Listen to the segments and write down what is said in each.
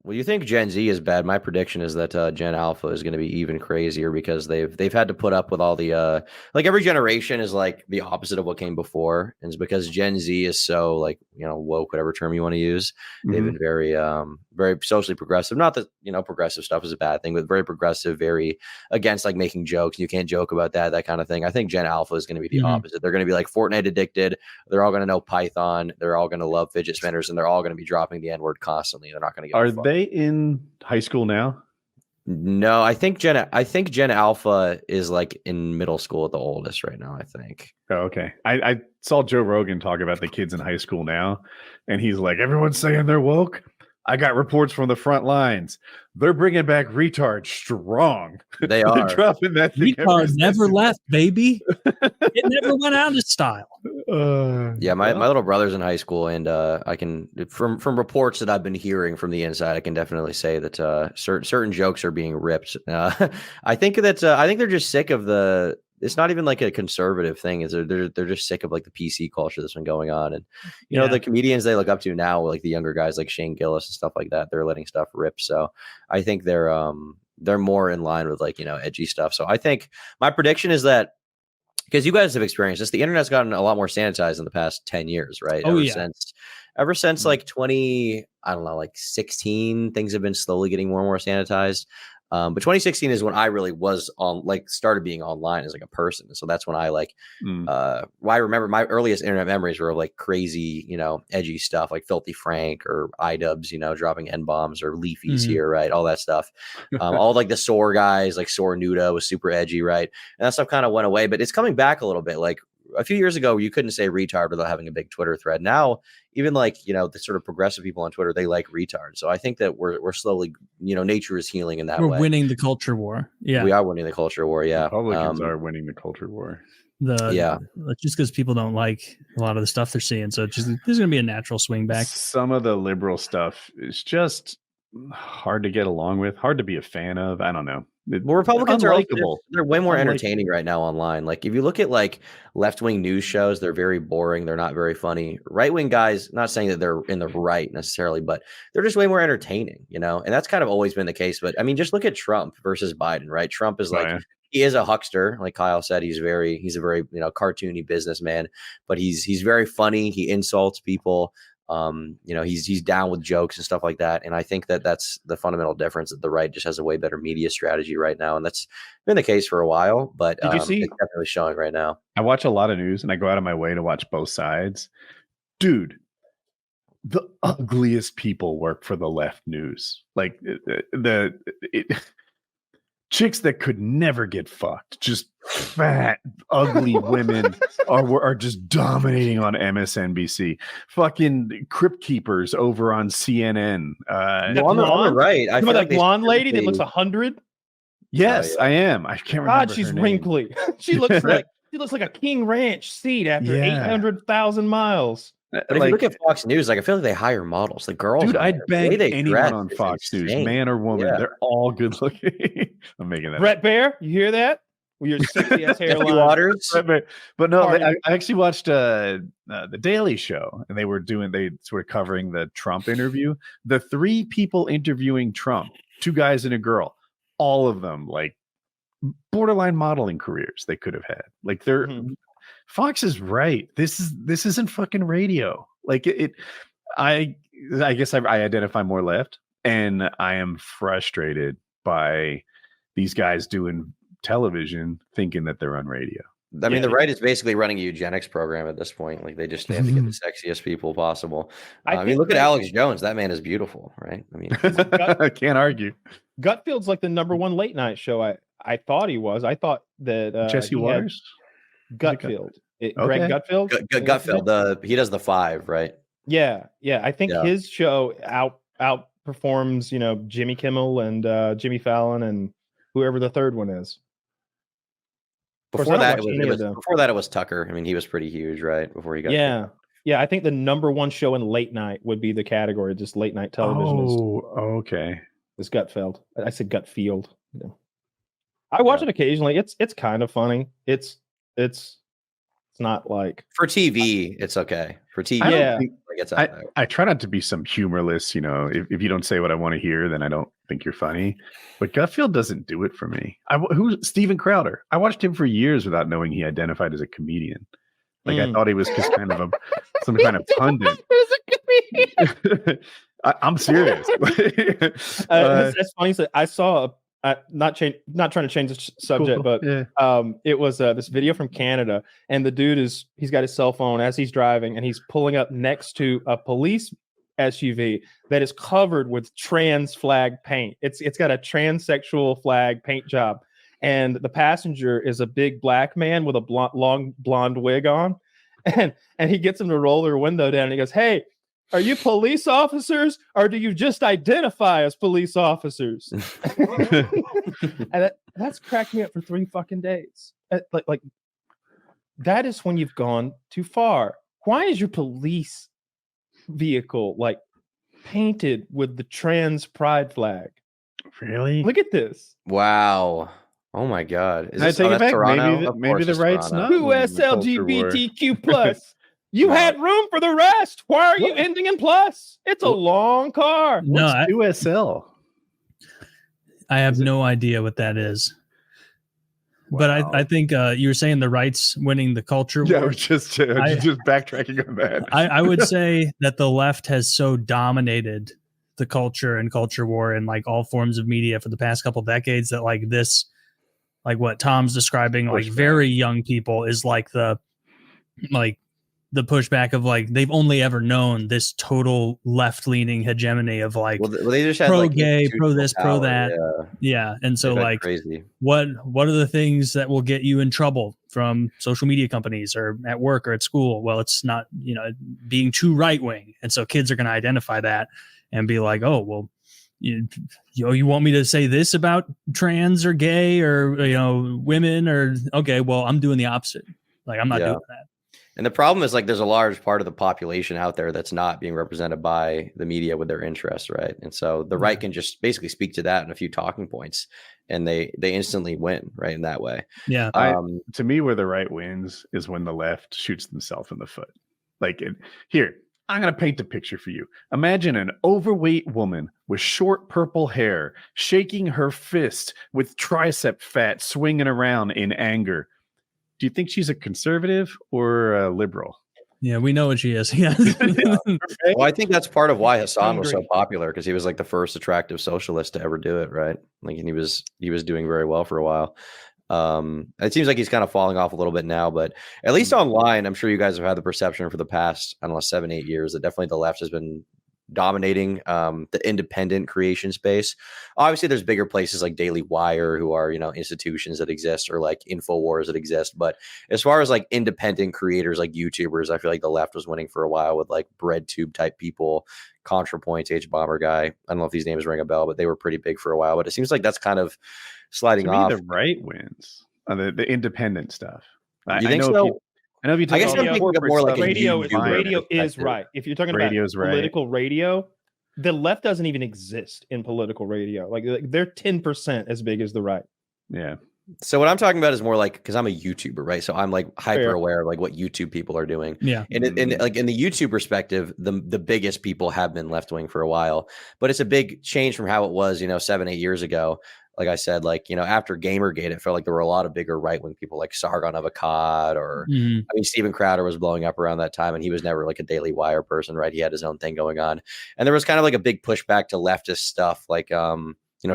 Well, you think Gen Z is bad. My prediction is that Gen Alpha is going to be even crazier because they've had to put up with all the like every generation is like the opposite of what came before, and it's because Gen Z is so like woke, whatever term you want to use. They've been very socially progressive. Not that progressive stuff is a bad thing, but very progressive, very against like making jokes. You can't joke about that kind of thing. I think Gen Alpha is going to be the opposite. They're going to be like Fortnite addicted. They're all going to know Python. They're all going to love fidget spinners, and they're all going to be dropping the N-word constantly. They're not going to get. Are they in high school now? No, I think Gen Alpha is like in middle school at the oldest right now, I think. Oh, okay. I saw Joe Rogan talk about the kids in high school now, and he's like, everyone's saying they're woke. I got reports from the front lines. They're bringing back retard strong. They are. They're dropping that thing. Retard never left, baby. It never went out of style. Yeah, my little brother's in high school, and I can from reports that I've been hearing from the inside, I can definitely say that certain jokes are being ripped. I think they're just sick of the. It's not even like a conservative thing. Is they're just sick of like the PC culture that's been going on, and the comedians they look up to now, like the younger guys like Shane Gillis and stuff like that. They're letting stuff rip. So I think they're more in line with like edgy stuff. So I think my prediction is that. Because you guys have experienced this, the internet's gotten a lot more sanitized in the past 10 years, right? Ever since like 16, things have been slowly getting more and more sanitized. But 2016 is when I really was started being online as like a person. So that's when I I remember my earliest internet memories were like crazy, edgy stuff like Filthy Frank or iDubbbz, dropping N-bombs or Leafy's here, right? All that stuff. All like the Soar guys, like Soar Nuda was super edgy, right? And that stuff kind of went away, but it's coming back a little bit. Like a few years ago, you couldn't say retard without having a big Twitter thread. Now, even like, the sort of progressive people on Twitter, they like retard. So I think that we're slowly, nature is healing in that way. We're winning the culture war. Yeah. We are winning the culture war. Yeah. Republicans are winning the culture war. Just because people don't like a lot of the stuff they're seeing. So there's going to be a natural swing back. Some of the liberal stuff is just hard to get along with, hard to be a fan of. I don't know. Well, Republicans are likable. They're way more entertaining right now online. Like if you look at like left-wing news shows, they're very boring. They're not very funny. Right-wing guys, not saying that they're in the right necessarily, but they're just way more entertaining, and that's kind of always been the case. But I mean, just look at Trump versus Biden, right? Trump is he is a huckster. Like Kyle said, he's a very cartoony businessman, but he's very funny. He insults people. He's down with jokes and stuff like that. And I think that that's the fundamental difference, that the right just has a way better media strategy right now. And that's been the case for a while, but Did you see? It's definitely showing right now. I watch a lot of news and I go out of my way to watch both sides. Dude, the ugliest people work for the left news. Like chicks that could never get fucked, just fat, ugly women are just dominating on MSNBC. Fucking crypt keepers over on CNN. On the right, I feel that blonde lady that looks 100. Yes, I am. I can't remember. God, she's wrinkly. She looks like a King Ranch seat after 800,000 miles. But if you look at Fox News, like I feel like they hire models, like girls. Dude, I'd bang anyone on Fox News, man or woman. Yeah. They're all good looking. I'm making that. Brett Bear, you hear that? With your sexy ass hairline. Waters. But no, I actually watched the Daily Show, and they were covering the Trump interview. The 3 people interviewing Trump, 2 guys and a girl, all of them like borderline modeling careers they could have had. Like they're. Fox is right. This isn't fucking radio. Like I guess I identify more left, and I am frustrated by these guys doing television thinking that they're on radio. I mean, the right is basically running a eugenics program at this point. Like they have to get the sexiest people possible. I mean, look at Alex Jones. That man is beautiful, right? I mean, I can't argue. Gutfield's like the #1 late night show. I thought he was. I thought that Jesse Waters. Gutfield. Greg Gutfield? Gutfield. He does the 5, right? Yeah. I think his show outperforms, Jimmy Kimmel and Jimmy Fallon and whoever the third one is. Before that, it was Tucker. I mean, he was pretty huge, right? Before he got Yeah, I think the #1 show in late night would be the category, just late night television. Okay. It's Gutfeld. I said Gutfield. I watch it occasionally. It's kind of funny. It's not like for TV. It's okay for TV. gets out there. I try not to be some humorless, if you don't say what I want to hear, then I don't think you're funny. But Gutfield doesn't do it for me. Who's Steven Crowder? I watched him for years without knowing he identified as a comedian. Like I thought he was just kind of some kind of pundit. I'm serious. That's funny. So I saw not trying to change the subject, cool. but it was this video from Canada, and the dude he's got his cell phone as he's driving, and he's pulling up next to a police SUV that is covered with trans flag paint. It's got a transsexual flag paint job, and the passenger is a big black man with a long blonde wig on, and he gets him to roll their window down, and he goes, "Hey, are you police officers, or do you just identify as police officers?" And that's cracked me up for 3 fucking days. Like that is when you've gone too far. Why is your police vehicle like painted with the trans pride flag? Really? Look at this. Wow. Oh my God. I take it back. Toronto? Maybe the right's not. Who is LGBTQ plus? You had room for the rest. Why are you ending in plus? It's a long car. No, What's USL? I have no idea what that is. Wow. But I think you were saying the right's winning the culture war. Yeah, we're just backtracking on that. I would say that the left has so dominated the culture and culture war and like all forms of media for the past couple decades that like this, like what Tom's describing, like very young people is like the pushback of like they've only ever known this total left-leaning hegemony of like they just had pro-gay, pro-this, pro-that. Yeah. And so like crazy. What are the things that will get you in trouble from social media companies or at work or at school? Well, it's not, being too right-wing. And so kids are going to identify that and be like, oh, well, you want me to say this about trans or gay or, women or, okay, well, I'm doing the opposite. Like, I'm not doing that. And the problem is like there's a large part of the population out there that's not being represented by the media with their interests, right? And so the right can just basically speak to that in a few talking points, and they instantly win, right, in that way. Yeah. To me, where the right wins is when the left shoots themselves in the foot. Like here, I'm going to paint a picture for you. Imagine an overweight woman with short purple hair shaking her fist with tricep fat swinging around in anger. Do you think she's a conservative or a liberal? Yeah, we know what she is. Yeah. Well, I think that's part of why Hassan was so popular, because he was like the first attractive socialist to ever do it, right? Like, and he was doing very well for a while. It seems like he's kind of falling off a little bit now, but at least online, I'm sure you guys have had the perception for the past, 7-8 years that definitely the left has been dominating the independent creation space. Obviously there's bigger places like Daily Wire who are institutions that exist, or like InfoWars that exist, but as far as like independent creators like YouTubers, I feel like the left was winning for a while with like BreadTube type people, ContraPoints, H-Bomber guy. I don't know if these names ring a bell, but they were pretty big for a while, but it seems like that's kind of sliding off. The right wins on the independent stuff. You think so? I know if you take I guess I'm thinking of more like radio is right. If you're talking about political radio, the left doesn't even exist in political radio. Like they're 10% as big as the right. Yeah. So what I'm talking about is more like, because I'm a YouTuber, right? So I'm like hyper aware of like what YouTube people are doing. Yeah. And like in the YouTube perspective, the biggest people have been left wing for a while, but it's a big change from how it was, 7-8 years ago. Like I said, like, after Gamergate, it felt like there were a lot of bigger right-wing people like Sargon of Akkad, or Steven Crowder was blowing up around that time, and he was never like a Daily Wire person, right? He had his own thing going on. And there was kind of like a big pushback to leftist stuff, like,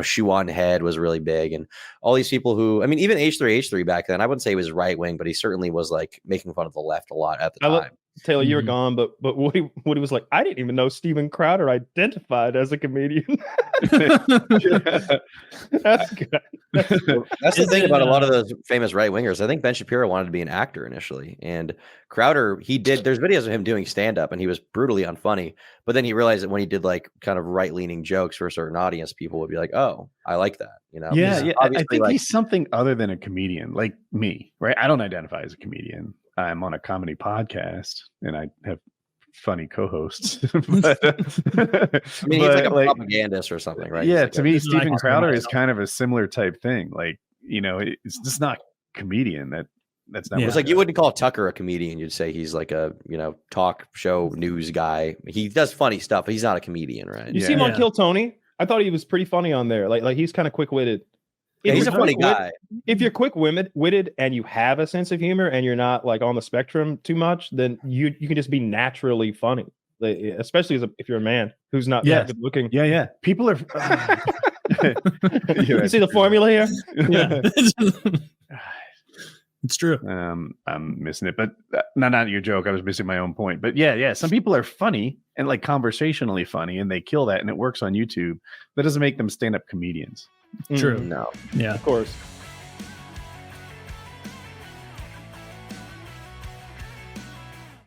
Shoe on Head was really big, and all these people who, even H3H3 back then, I wouldn't say he was right-wing, but he certainly was like making fun of the left a lot at the time. Taylor, you were gone, but Woody was like, I didn't even know Steven Crowder identified as a comedian. That's good. That's the thing about a lot of those famous right wingers. I think Ben Shapiro wanted to be an actor initially, and Crowder, there's videos of him doing stand-up, and he was brutally unfunny, but then he realized that when he did like kind of right-leaning jokes for a certain audience, people would be like, oh, I like that, Yeah, I think he's something other than a comedian, like me, right? I don't identify as a comedian. I'm on a comedy podcast and I have funny co-hosts. But, he's like a propagandist or something, right? Yeah, like to me, Steven Crowder is kind of a similar type thing. Like, it's just not comedian. That That's not. Yeah. It's like you wouldn't call Tucker a comedian. You'd say he's like a talk show news guy. He does funny stuff, but he's not a comedian, right? You see him on Yeah. Kill Tony? I thought he was pretty funny on there. Like he's kind of quick witted. Yeah, he's a funny guy. If you're quick witted and you have a sense of humor and you're not like on the spectrum too much, then you can just be naturally funny. Like, especially if you're a man who's not that good looking. Yeah. People are. You see the formula here? Yeah. It's true. I'm missing it, but not your joke. I was missing my own point. But yeah. Some people are funny and like conversationally funny, and they kill that, and it works on YouTube. That doesn't make them stand-up comedians. True. No. Yeah. Of course.